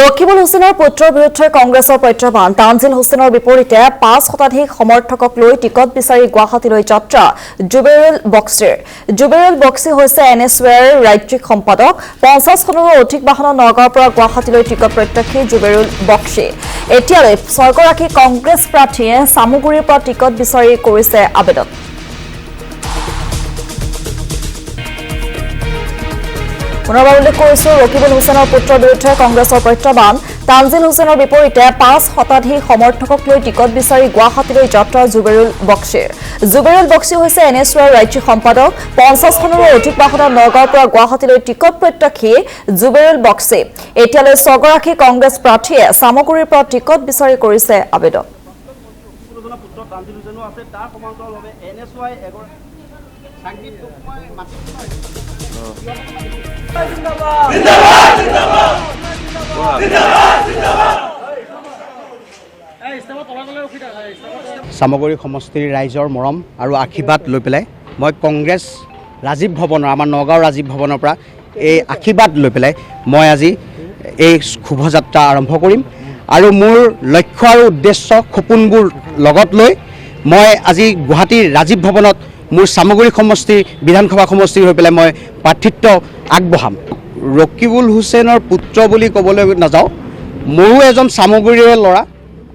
ৰকিবুল হুছেইনৰ পুত্ৰৰ বিৰুদ্ধে কংগ্ৰেছৰ প্ৰত্যাহ্বান তানজিল হুছেইনৰ বিপৰীতে 5 শতাধিক সমৰ্থকক লৈ টিকট বিচাৰি গুৱাহাটীলৈ যাত্ৰা জুবেৰুল বক্সিৰ। জুবেৰুল বক্সি হৈছে এনএছইউৰ ৰাজ্যিক সম্পাদক। 50খনৰো অধিক বাহনত নগাঁৱৰ পৰা গুৱাহাটীলৈ টিকট প্ৰত্যাশী জুবেৰুল বক্সি। এতিয়ালৈ 6গৰাকী কংগ্ৰেছ প্ৰাৰ্থীয়ে চামুগুৰিৰ পৰা টিকট বিচাৰি কৰিছে আবেদন। পুনৰবাৰ উল্লেখ কৰিছো ৰকিবুল হুছেইনৰ পুত্ৰৰ বিৰুদ্ধে কংগ্ৰেছৰ প্ৰত্যাহ্বান তানজিল হুছেইনৰ বিপৰীতে 5 শতাধিক সমৰ্থকক লৈ টিকট বিচাৰি গুৱাহাটীলৈ যাত্ৰা জুবেৰুল বক্সিৰ। জুবেৰুল বক্সি হৈছে এনএছইউৰ ৰাজ্যিক সম্পাদক। 50খনৰো অধিক বাহনত নগাঁৱৰ পৰা গুৱাহাটীলৈ টিকট প্ৰত্যাশী জুবেৰুল বক্সি। এতিয়ালৈ 6গৰাকী কংগ্ৰেছ প্ৰাৰ্থীয়ে চামগুৰিৰ পৰা টিকট বিচাৰি কৰিছে আবেদন। চামগুৰি সমষ্টিৰ ৰাইজৰ মৰম আৰু আশীৰ্বাদ লৈ পেলাই মই কংগ্ৰেছ ৰাজীৱ ভৱনৰ আমাৰ নগাঁও ৰাজীৱ ভৱনৰ পৰা এই আশীৰ্বাদ লৈ পেলাই মই আজি এই শুভযাত্ৰা আৰম্ভ কৰিম আৰু মোৰ লক্ষ্য আৰু উদ্দেশ্য সপোনবোৰ লগত লৈ মই আজি গুৱাহাটীৰ ৰাজীৱ ভৱনত মোৰ চামগুৰি সমষ্টিৰ বিধানসভা সমষ্টিৰ হৈ পেলাই মই প্ৰাৰ্থিত্ব আগবঢ়াম। ৰকিবুল হুছেইনৰ পুত্ৰ বুলি ক'বলৈ নাযাওঁ, ময়ো এজন চামগুৰিৰে ল'ৰা,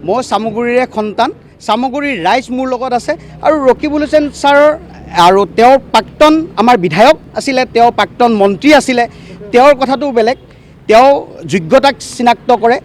মই চামগুৰিৰে সন্তান। চামগুৰিৰ ৰাইজ মোৰ লগত আছে আৰু ৰকিবুল হুছেইন ছাৰৰ আৰু তেওঁৰ প্ৰাক্তন আমাৰ বিধায়ক আছিলে, তেওঁ প্ৰাক্তন মন্ত্ৰী আছিলে, তেওঁৰ কথাটো বেলেগ, তেওঁ যোগ্যতাক চিনাক্ত কৰে।